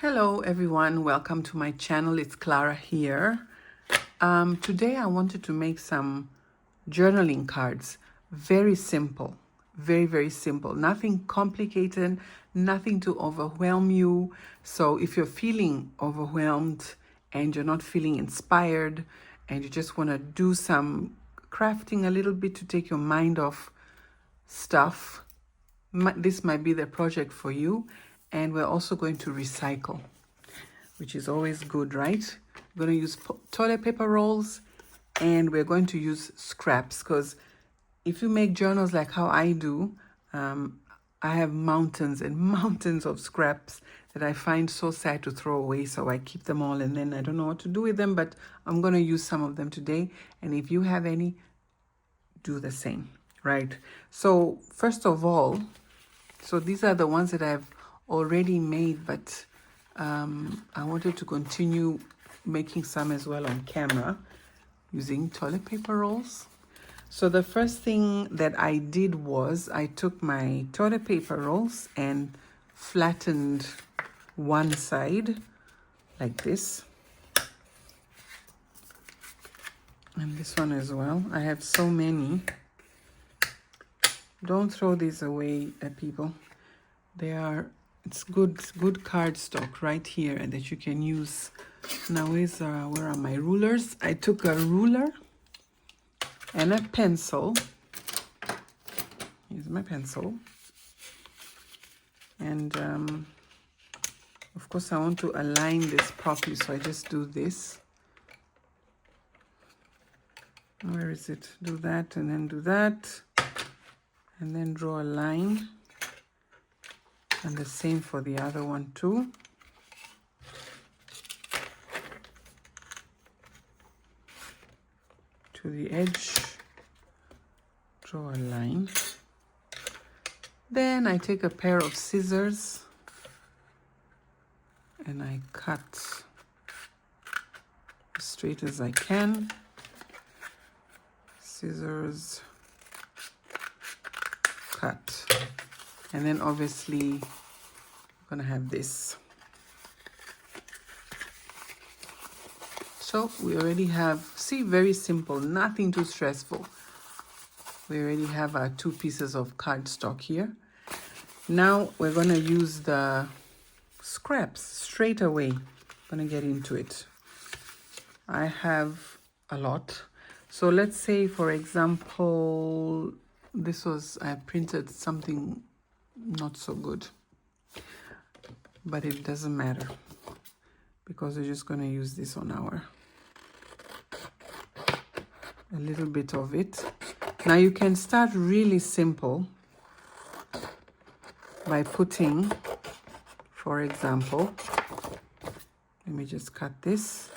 Hello everyone, welcome to my channel. It's Clara here. Today I wanted to make some journaling cards. Very simple, very simple. Nothing complicated, nothing to overwhelm you. So if you're feeling overwhelmed and you're not feeling inspired and you just want to do some crafting a little bit to take your mind off stuff, this might be the project for you. And we're also going to recycle, which is always good, right? We're going to use toilet paper rolls and we're going to use scraps, because if you make journals like how I do, I have mountains and mountains of scraps that I find so sad to throw away. So I keep them all and then I don't know what to do with them, but I'm going to use some of them today. And if you have any, do the same, right? So first of all, so these are the ones that I've already made, but I wanted to continue making some as well on camera using toilet paper rolls. So the first thing that I did was I took my toilet paper rolls and flattened one side like this, and this one as well. I have so many. Don't throw these away, people. It's good cardstock right here that you can use. Now where are my rulers? I took a ruler and a pencil. Here's my pencil. And of course I want to align this properly, so I just do this. Where is it? Do that and then do that. And then draw a line. And the same for the other one too. To the edge, draw a line. Then I take a pair of scissors and I cut as straight as I can. Scissors, cut. And then obviously I'm gonna have this. So we already have, see, very simple, nothing too stressful. We already have our 2 pieces of cardstock here. Now we're gonna use the scraps straight away. I'm gonna get into it. I have a lot. So let's say, for example, this was, I printed something not so good, but it doesn't matter because we're just going to use this on a little bit of it. Now you can start really simple by putting, for example, let me just cut this.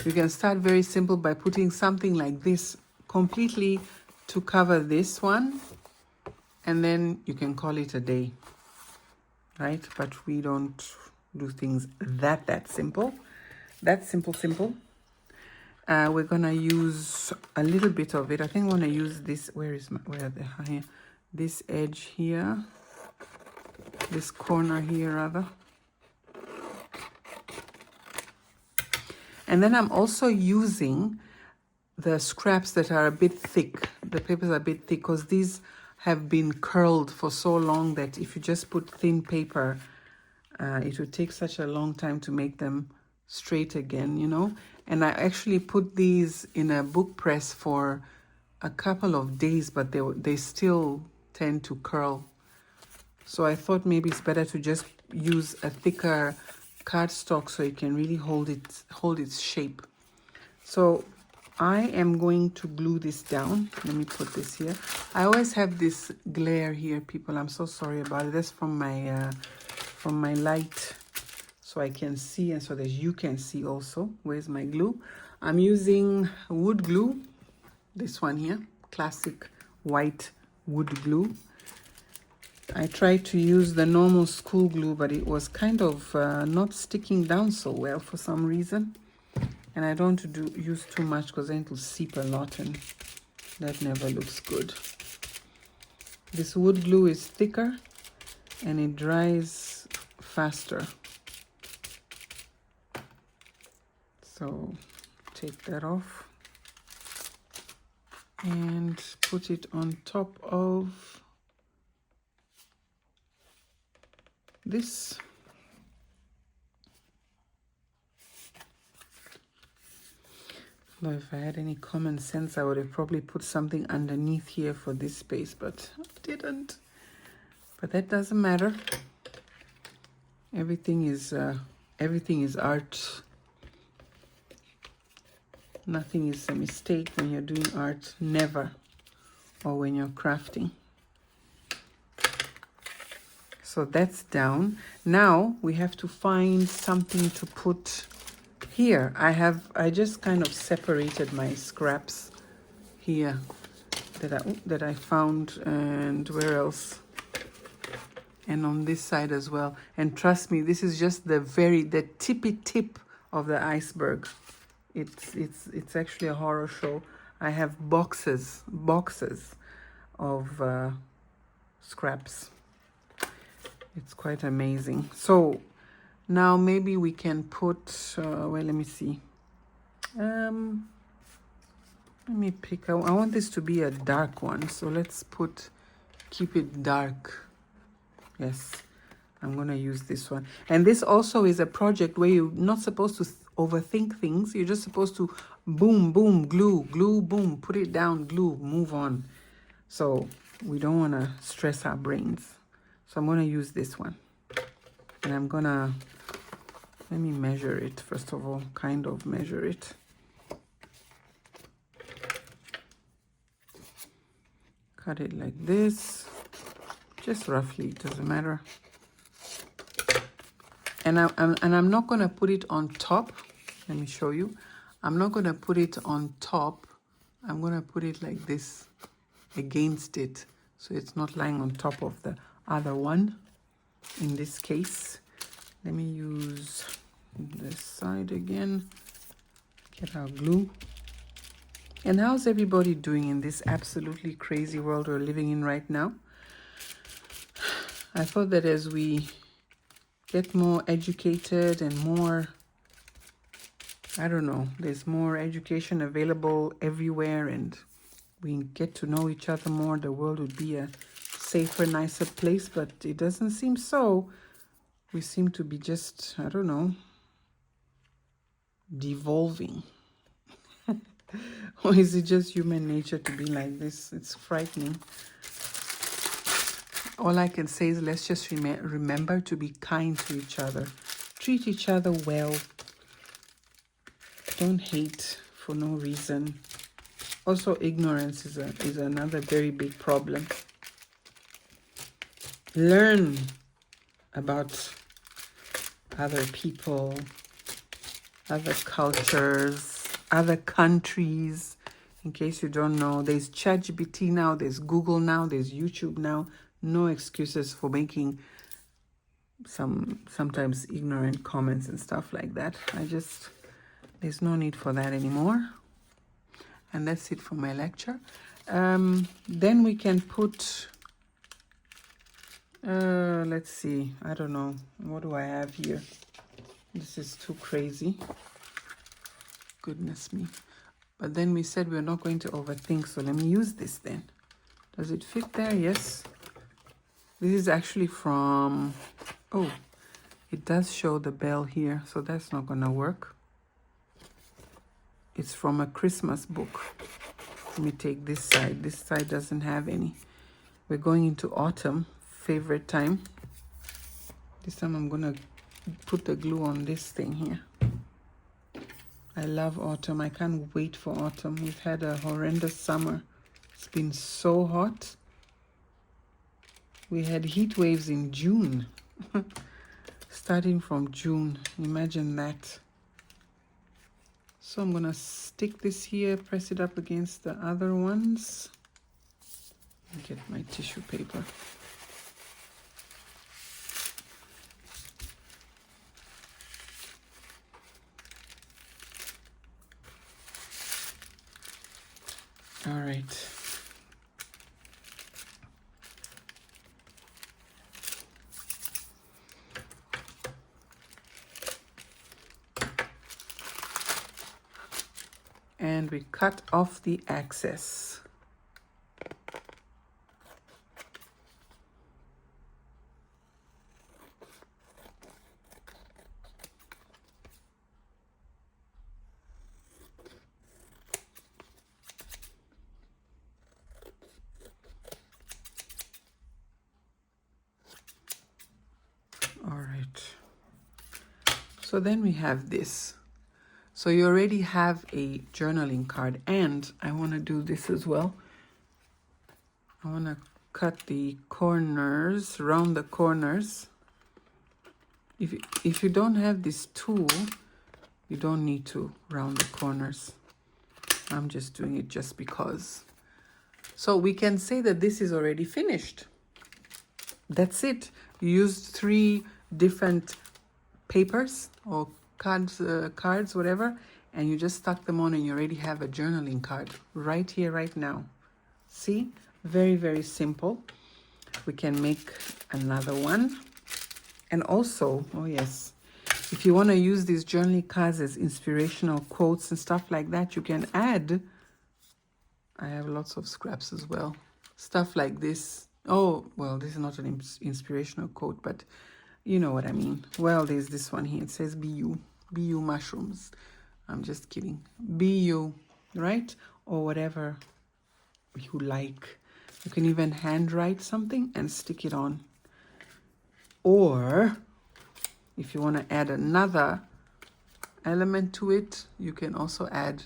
You can start very simple by putting something like this completely to cover this one, and then you can call it a day, right? But we don't do things that simple. That's simple. We're gonna use a little bit of it. I think I'm gonna use this. This edge here, this corner here rather. And then I'm also using the scraps that are a bit thick. The papers are a bit thick because these have been curled for so long that if you just put thin paper, it would take such a long time to make them straight again, you know. And I actually put these in a book press for a couple of days, but they still tend to curl. So I thought maybe it's better to just use a thicker cardstock so it can really hold its shape. So I am going to glue this down. Let me put this here. I always have this glare here, people. I'm so sorry about it. That's from my light, so I can see and so that you can see also. Where's my glue? I'm using wood glue. This one here, classic white wood glue. I tried to use the normal school glue, but it was kind of not sticking down so well for some reason. And I don't want to use too much because then it will seep a lot and that never looks good. This wood glue is thicker and it dries faster. So take that off and put it on top of this. Though if I had any common sense, I would have probably put something underneath here for this space, but I didn't. But that doesn't matter. Everything is art. Nothing is a mistake when you're doing art, never, or when you're crafting. So that's down. Now we have to find something to put here. I just kind of separated my scraps here that I found, and where else? And on this side as well. And trust me, this is just the tippy tip of the iceberg. It's actually a horror show. I have boxes of scraps. It's quite amazing. So now maybe we can put well, let me see. Let me pick. I want this to be a dark one, so let's keep it dark. Yes, I'm gonna use this one. And this also is a project where you're not supposed to overthink things. You're just supposed to boom, boom, glue, glue, boom, put it down, glue, move on. So we don't want to stress our brains. So I'm going to use this one. And I'm going to, let me measure it first of all, kind of measure it. Cut it like this, just roughly, it doesn't matter. And I'm not going to put it on top. Let me show you. I'm not going to put it on top. I'm going to put it like this against it, so it's not lying on top of the other one. In this case, let me use this side again. Get our glue. And how's everybody doing in this absolutely crazy world we're living in right now? I thought that as we get more educated and more, I don't know, there's more education available everywhere and we get to know each other more, the world would be a safer, nicer place, but it doesn't seem so. We seem to be just, I don't know, devolving. Or is it just human nature to be like this? It's frightening. All I can say is let's just remember to be kind to each other. Treat each other well. Don't hate for no reason. Also, ignorance is another very big problem. Learn about other people, other cultures, other countries. In case you don't know, there's ChatGPT now, there's Google now, there's YouTube now. No excuses for making sometimes ignorant comments and stuff like that. There's no need for that anymore. And that's it for my lecture. Then we can put, let's see, I don't know, what do I have here? This is too crazy. Goodness me. But then we said we're not going to overthink, so let me use this then. Does it fit there? Yes. This is actually from, oh, it does show the bell here, so that's not gonna work. It's from a Christmas book. Let me take this side. This side doesn't have any. We're going into autumn, favorite time. This time I'm gonna put the glue on this thing here. I love autumn. I can't wait for autumn. We've had a horrendous summer. It's been so hot. We had heat waves in June. Starting from June. Imagine that. So I'm going to stick this here, press it up against the other ones. Get my tissue paper. All right. and we cut off the excess. All right. So then we have this. So you already have a journaling card, and I want to do this as well. I want to cut the corners, round the corners. If you don't have this tool, you don't need to round the corners. I'm just doing it just because. So we can say that this is already finished. That's it. You used 3 different papers or cards, whatever, and you just stuck them on and you already have a journaling card right here, right now. See? Very, very simple. We can make another one. And also, oh yes, if you want to use these journaling cards as inspirational quotes and stuff like that, you can add, I have lots of scraps as well, stuff like this. Oh, well, this is not an inspirational quote, but you know what I mean. Well, there's this one here. It says, be you mushrooms. I'm just kidding. Be you, right? Or whatever you like. You can even handwrite something and stick it on. Or if you want to add another element to it, you can also add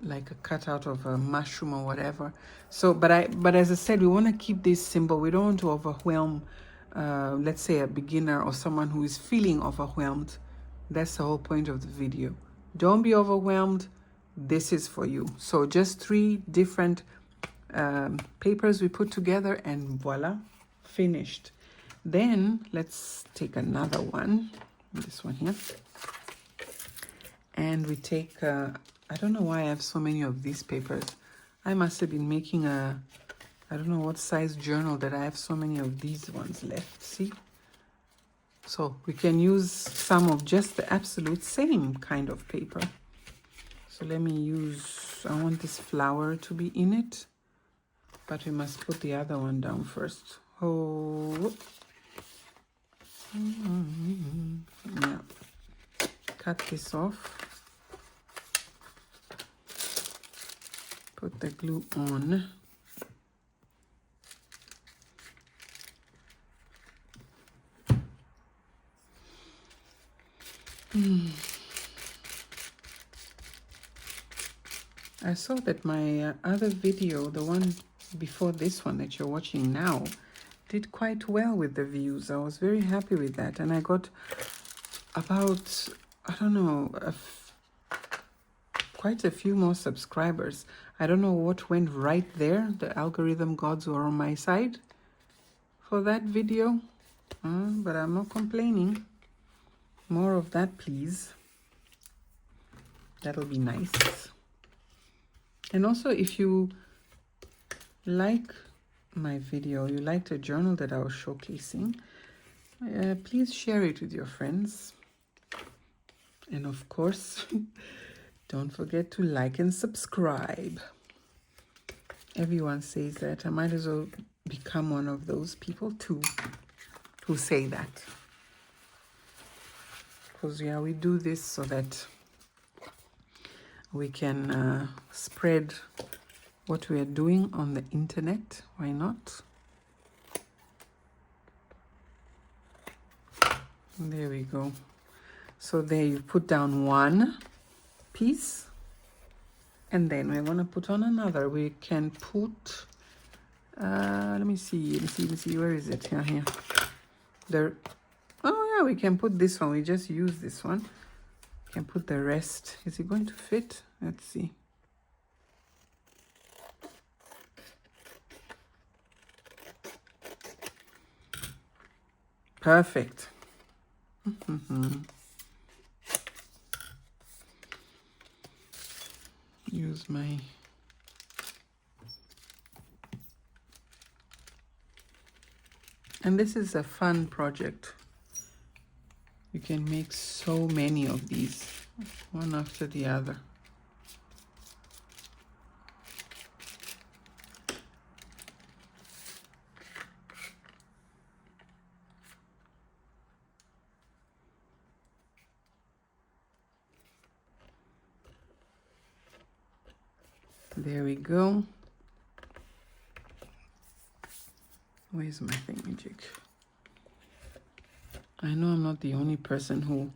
like a cutout of a mushroom or whatever. So, but as I said, we want to keep this simple. We don't want to overwhelm, let's say, a beginner or someone who is feeling overwhelmed. That's the whole point of the video. Don't be overwhelmed. This is for you. So just 3 different papers we put together, and voila, finished. Then let's take another one, this one here, and we take I don't know why I have so many of these papers. I must have been making a, I don't know what size journal that I have so many of these ones left. See? So we can use some of just the absolute same kind of paper. So let me use, I want this flower to be in it, but we must put the other one down first. Oh, yeah. Cut this off. Put the glue on. I saw that my other video, the one before this one that you're watching now, did quite well with the views. I was very happy with that, and I got about, I don't know, quite a few more subscribers. I don't know what went right there. The algorithm gods were on my side for that video, but I'm not complaining. More of that, please. That'll be nice. And also, if you like my video, you like the journal that I was showcasing, please share it with your friends. And of course, don't forget to like and subscribe. Everyone says that. I might as well become one of those people too who say that. Because yeah, we do this so that we can spread what we are doing on the internet. Why not? There we go. So there you put down one piece, and then we're going to put on another. We can put, let me see, where is it? Here. Oh yeah, we can put this one. We just use this one. We can put the rest. Is it going to fit? Let's see. Perfect. Use my and this is a fun project. You can make so many of these, one after the other. There we go. Where's my thingamajig? I know I'm not the only person who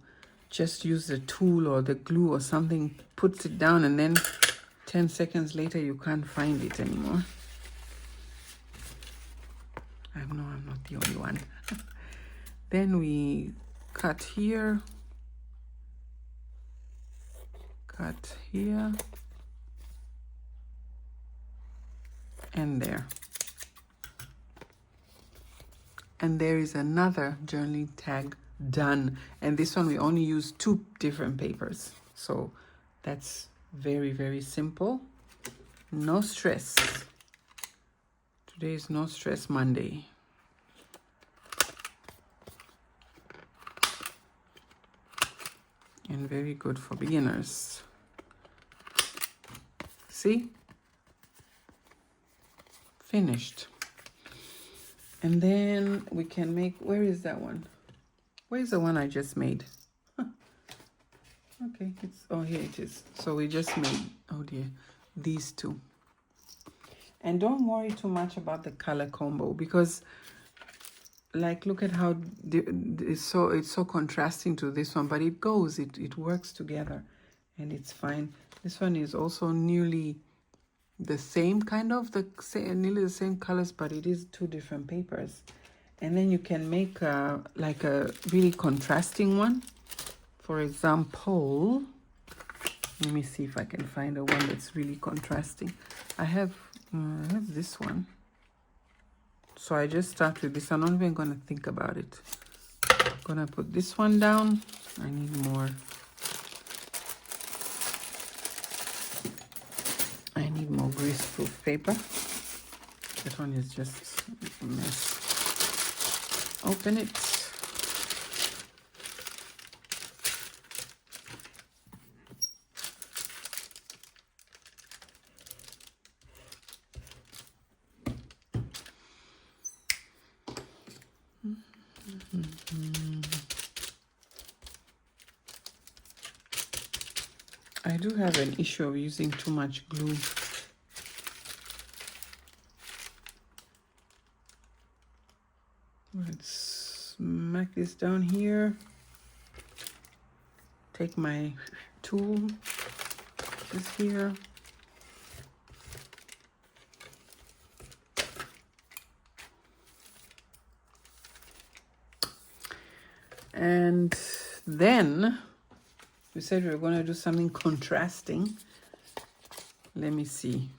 just uses the tool or the glue or something, puts it down, and then 10 seconds later you can't find it anymore. I know I'm not the only one. Then we cut here, cut here, and there. And there is another journaling tag done. And this one we only use 2 different papers. So that's very, very simple. No stress. Today is no stress Monday. And very good for beginners. See? Finished. And then we can make, where is that one? Where's the one I just made? Okay, it's, oh, here it is. So we just made, oh dear, these 2. And don't worry too much about the color combo, because like, look at how it's so contrasting to this one, but it goes, it works together and it's fine. This one is also nearly the same kind of, nearly the same colors, but it is 2 different papers. And then you can make like a really contrasting one. For example, let me see if I can find a one that's really contrasting. I have this one. So I just start with this. I'm not even going to think about it. I'm going to put this one down. I need more. I need more greaseproof paper. That one is just a mess. Open it. I do have an issue of using too much glue. Let's smack this down here. Take my tool, this here. And then we said we were going to do something contrasting. Let me see.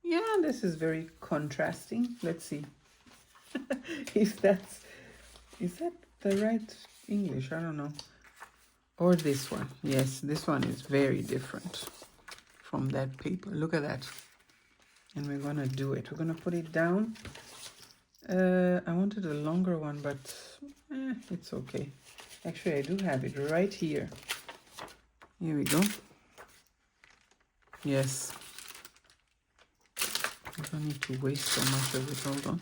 Yeah, this is very contrasting. Let's see. Is that the right English? I don't know. Or this one. Yes, this one is very different from that paper. Look at that. And we're going to do it. We're going to put it down. I wanted a longer one, but it's okay. Actually, I do have it right here. Here we go. Yes. I don't need to waste so much of it. Hold on.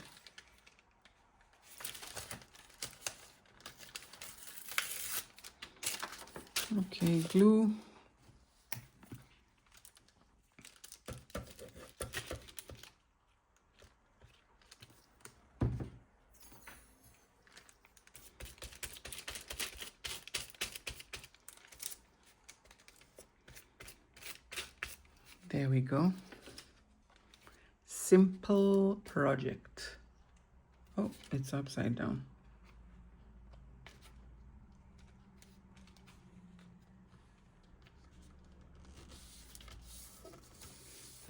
Okay, glue. There we go. Simple project. Oh, it's upside down.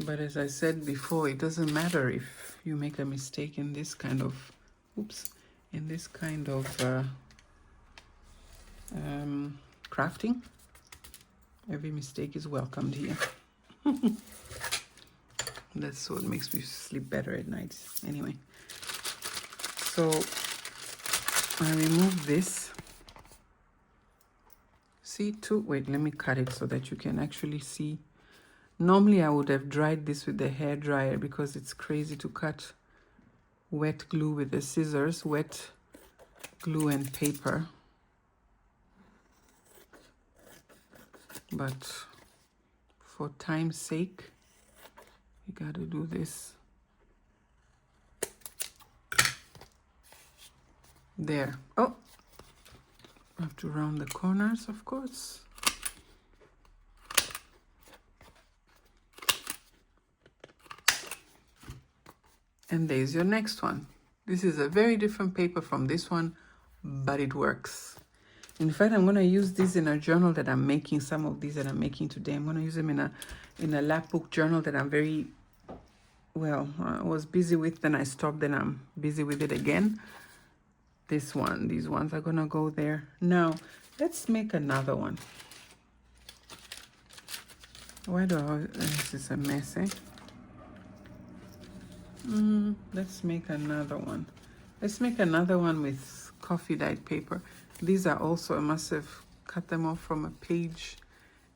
But as I said before, it doesn't matter if you make a mistake in this kind of, crafting. Every mistake is welcomed here. That's what makes me sleep better at night. Anyway, so I remove this. See, wait, let me cut it so that you can actually see. Normally I would have dried this with the hair dryer because it's crazy to cut wet glue with the scissors, wet glue and paper. But for time's sake, You gotta do this. There. Oh, I have to round the corners, of course. And there's your next one. This is a very different paper from this one, but it works. In fact, I'm going to use this in a journal that I'm making. Some of these that I'm making today, I'm going to use them in a lap book journal that I'm very, well, I was busy with, then I stopped, then I'm busy with it again. This one, these ones are going to go there. Now, let's make another one. Why do I, this is a mess, eh? Let's make another one. Let's make another one with coffee dyed paper. These are also, I must have cut them off from a page.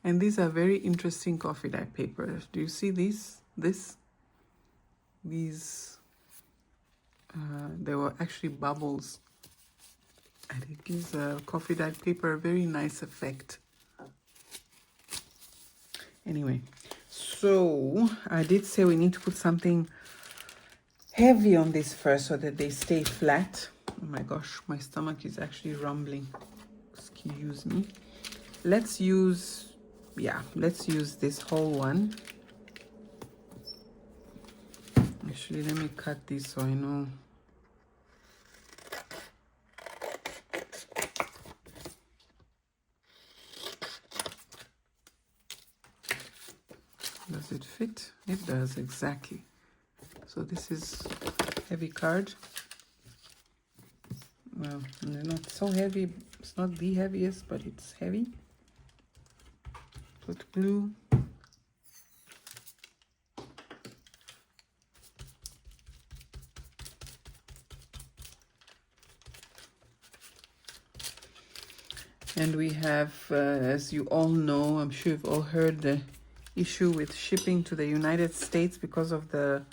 And these are very interesting coffee dyed papers. Do you see these? These, there were actually bubbles. And it gives a coffee dyed paper a very nice effect. Anyway, so I did say we need to put something heavy on this first so that they stay flat. Oh my gosh, my stomach is actually rumbling. Excuse me. Let's use this whole one. Actually, let me cut this so I know. Does it fit? It does, exactly. So this is heavy card. Well, not so heavy. It's not the heaviest, but it's heavy. Put glue. And we have, as you all know, I'm sure you've all heard the issue with shipping to the United States because of the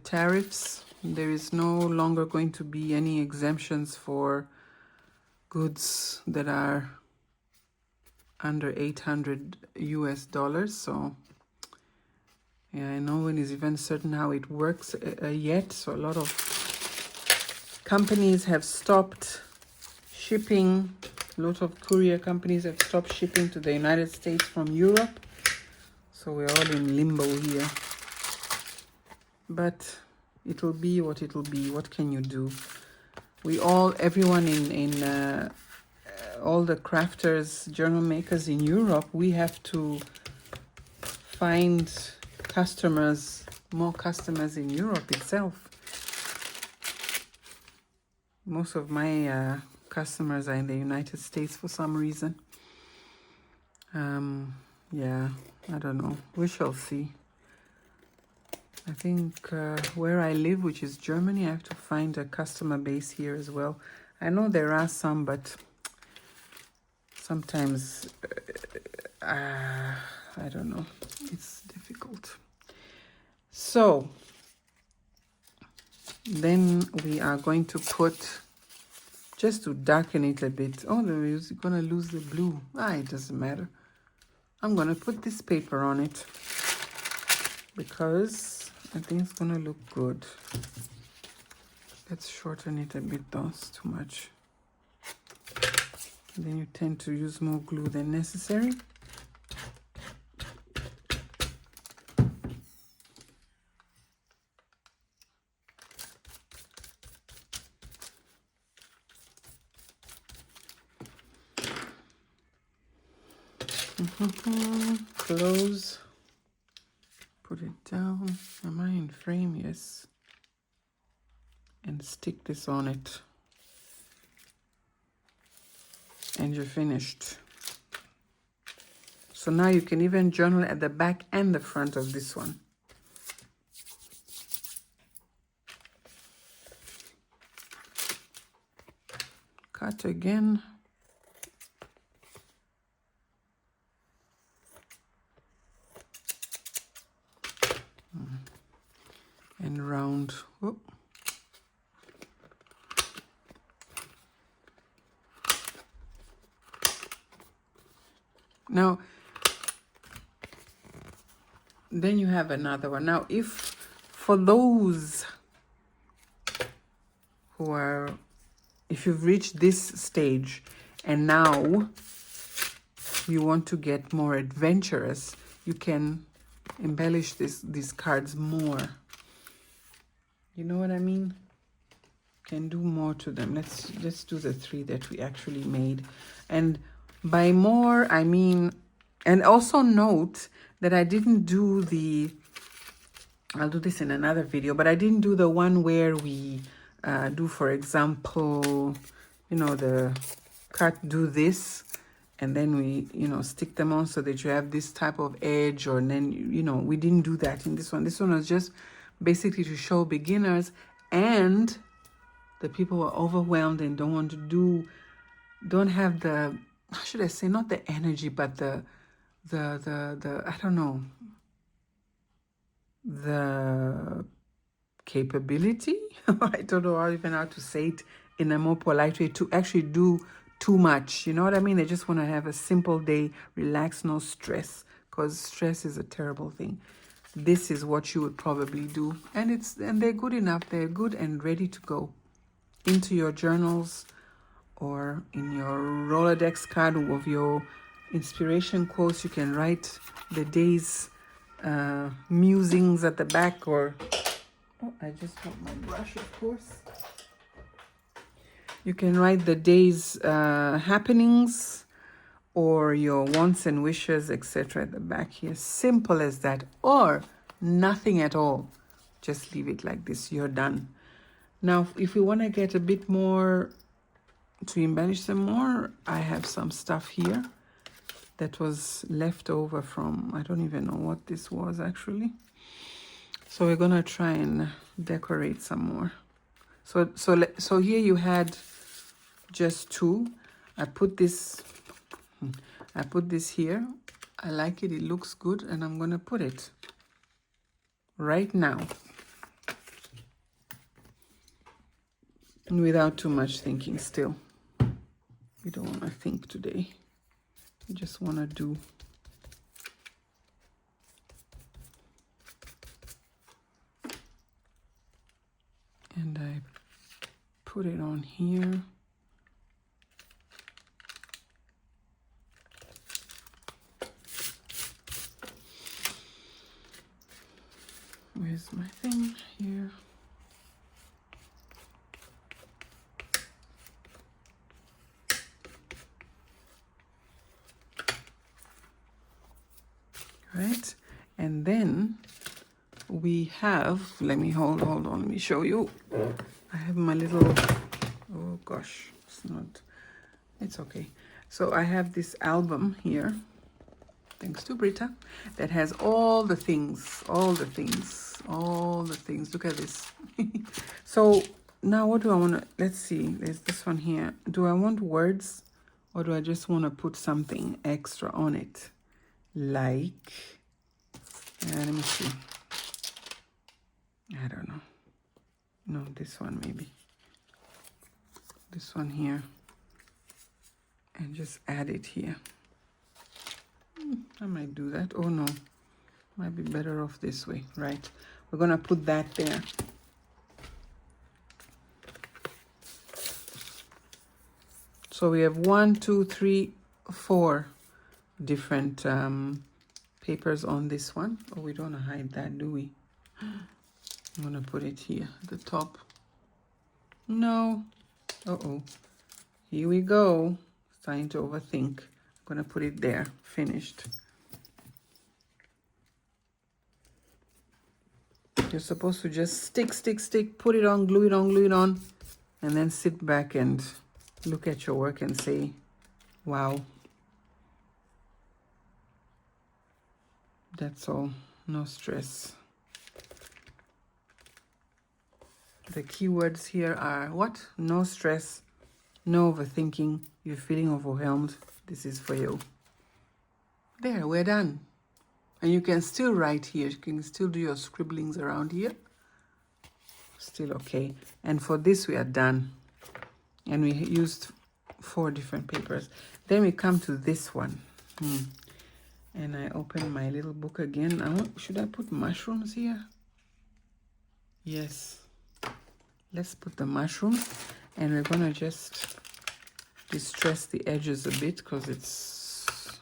tariffs. There is no longer going to be any exemptions for goods that are under $800 US. So yeah, I know one is even certain how it works yet. So a lot of companies have stopped shipping. A lot of courier companies have stopped shipping to the United States from Europe. So we're all in limbo here. But it'll be what it'll be. What can you do? Everyone in all the crafters, journal makers in Europe, we have to find customers, more customers in Europe itself. Most of my customers are in the United States for some reason. Yeah, I don't know. We shall see. I think where I live, which is Germany, I have to find a customer base here as well. I know there are some, but sometimes, I don't know. It's difficult. So, then we are going to put, just to darken it a bit. Oh, you're going to lose the blue. It doesn't matter. I'm going to put this paper on it because I think it's going to look good. Let's shorten it a bit though, it's too much. Then you tend to use more glue than necessary. Close. Put it down. Am I in frame? Yes. And stick this on it. And you're finished. So now you can even journal at the back and the front of this one. Cut again. And round. Whoop. Now, then you have another one. Now, if for those who are, if you've reached this stage and now you want to get more adventurous, you can embellish these cards more. You know what I mean? Can do more to them. Let's do the 3 that we actually made. And by more, I mean, and also note that I didn't do the, I'll do this in another video, but I didn't do the one where we do, for example, you know, do this, and then we, you know, stick them on so that you have this type of edge, or then, you know, we didn't do that in this one. This one was just basically to show beginners and the people who are overwhelmed and don't want to do, don't have the, how should I say, not the energy, but the I don't know, the capability, I don't know even how to say it in a more polite way, to actually do too much. You know what I mean? They just want to have a simple day, relax, no stress, because stress is a terrible thing. This is what you would probably do, and they're good enough. They're good and ready to go into your journals or in your Rolodex card of your inspiration quotes. You can write the day's musings at the back, or I just want my brush, of course. You can write the day's happenings or your wants and wishes, etc. at the back here. Simple as that, or nothing at all. Just leave it like this. You're done. Now, if we want to get a bit more, to embellish them more, I have some stuff here that was left over from, I don't even know what this was actually. So we're gonna try and decorate some more. So here you had just 2. I put this here. I like it. It looks good, and I'm gonna put it right now, and without too much thinking. Still, we don't want to think today. We just want to do. And I put it on here. Where's my thing? Here. Right, and then we have, let me hold on, let me show you. I have my little, oh gosh, it's okay. So I have this album here, thanks to Britta, that has all the things. Look at this. So now what do I want to, let's see, there's this one here. Do I want words, or do I just want to put something extra on it? Like, let me see. I don't know. No, this one maybe. This one here. And just add it here. I might do that. Oh no. Might be better off this way. Right. We're going to put that there. So we have 1, 2, 3, 4 different papers on this one. Oh, we don't want to hide that, do we? I'm gonna put it here at the top. No. Uh-oh. Here we go. Starting to overthink. I'm gonna put it there. Finished. You're supposed to just stick, put it on, glue it on, and then sit back and look at your work and say, wow. That's all. No stress. The keywords here are what? No stress, no overthinking. You're feeling overwhelmed. This is for you. There, we're done. And you can still write here. You can still do your scribblings around here. Still okay. And for this, we are done. And we used 4 different papers. Then we come to this one. And I open my little book again. Should I put mushrooms here? Yes. Let's put the mushrooms. And we're going to just distress the edges a bit because it's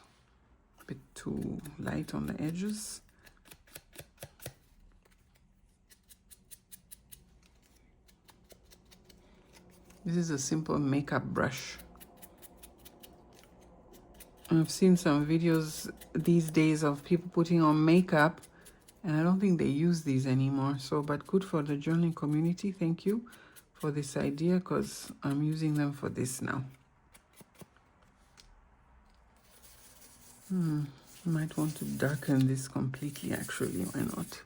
a bit too light on the edges. This is a simple makeup brush. I've seen some videos these days of people putting on makeup, and I don't think they use these anymore. So, but good for the journaling community. Thank you for this idea, because I'm using them for this now. Might want to darken this completely, actually. Why not?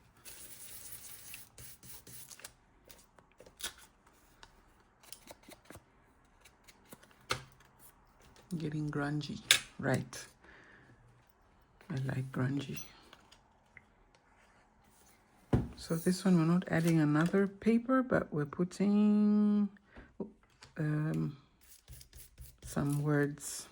Getting grungy. Right. I like grungy. So this one, we're not adding another paper, but we're putting some words.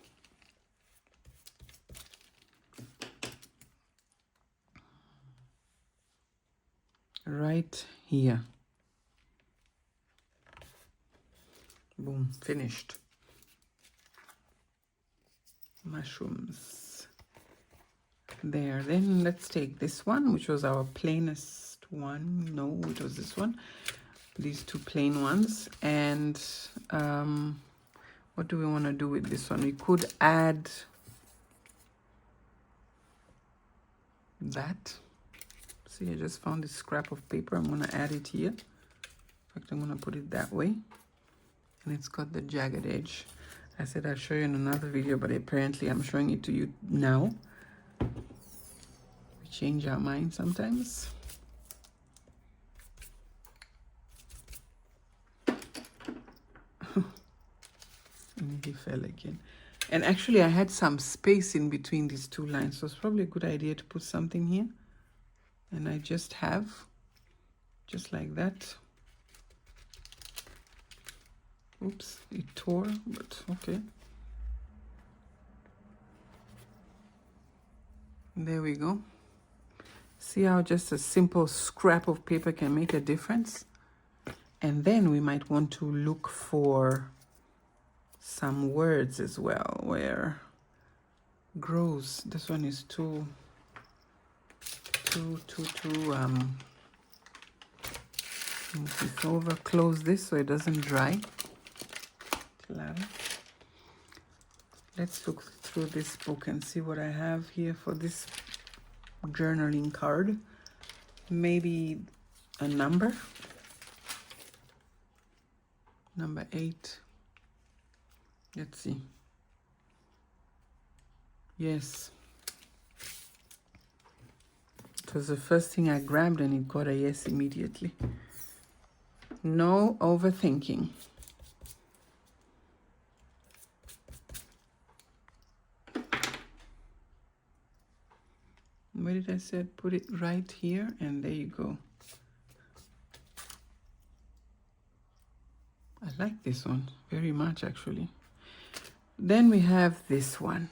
Right here. Boom, finished. Mushrooms. There. Then let's take this one, which was our plainest one. No, it was this one. These two plain ones. And what do we want to do with this one? We could add that. See, I just found this scrap of paper. I'm going to add it here. In fact, I'm going to put it that way. And it's got the jagged edge. I said I'll show you in another video, but apparently I'm showing it to you now. We change our mind sometimes. And he fell again. And actually I had some space in between these two lines, so it's probably a good idea to put something here. And I just have, just like that. Oops, it tore, but okay. There we go. See how just a simple scrap of paper can make a difference? And then we might want to look for some words as well. Where grows, this one is too move this over, close this so it doesn't dry. Let's look through this book and see what I have here for this journaling card. Maybe a number. Number 8. Let's see. Yes. It was the first thing I grabbed and it got a yes immediately. No overthinking. Where did I say? Put it right here, and there you go. I like this one very much, actually. Then we have this one.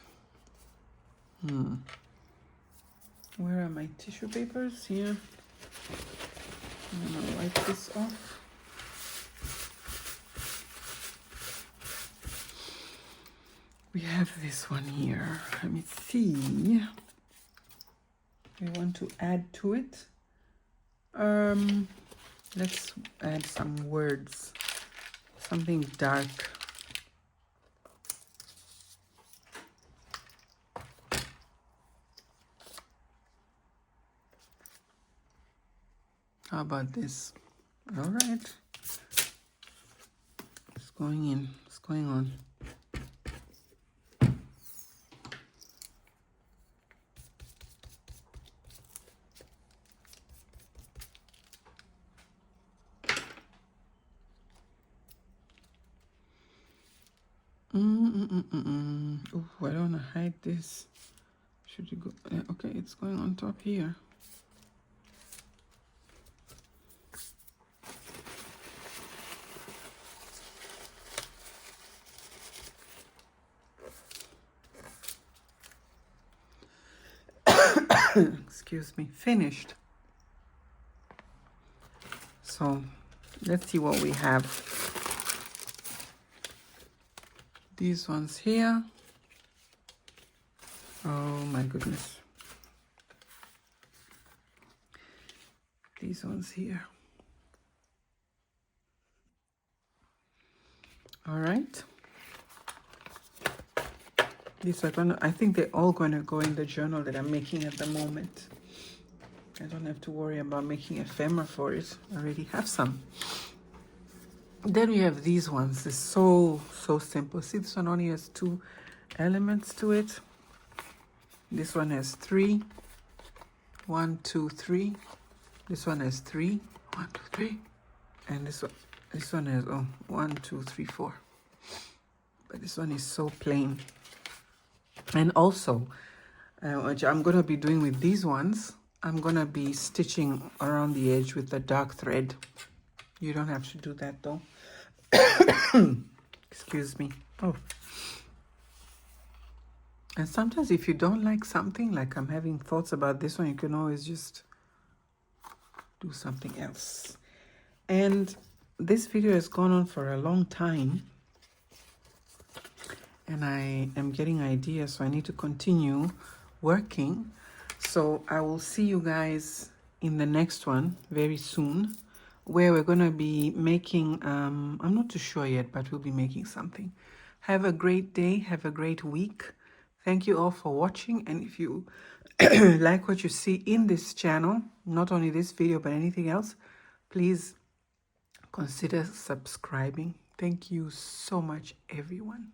Where are my tissue papers? Here. I'm gonna wipe this off. We have this one here. Let me see. We want to add to it. Let's add some words. Something dark. How about this? All right. It's going in. It's going on. Oh, I don't want to hide this. Should you go? Okay, it's going on top here. excuse me, finished. So let's see what we have. These ones here. Oh my goodness. These ones here. All right. These are gonna, I think they're all gonna go in the journal that I'm making at the moment. I don't have to worry about making ephemera for it. I already have some. Then we have these ones. It's so simple. See, this one only has 2 elements to it. This one has 3. 1, 2, 3. This one has 3. 1, 2, 3. And this one has 1, 2, 3, 4. But this one is so plain. And also, which I'm gonna be doing with these ones, I'm gonna be stitching around the edge with the dark thread. You don't have to do that though. Excuse me. Oh. And sometimes if you don't like something, like I'm having thoughts about this one, you can always just do something else. And this video has gone on for a long time. And I am getting ideas, so I need to continue working. So I will see you guys in the next one very soon, where we're going to be making, I'm not too sure yet, but we'll be making something. Have a great day. Have a great week. Thank you all for watching. And if you like what you see in this channel, not only this video, but anything else, please consider subscribing. Thank you so much, everyone.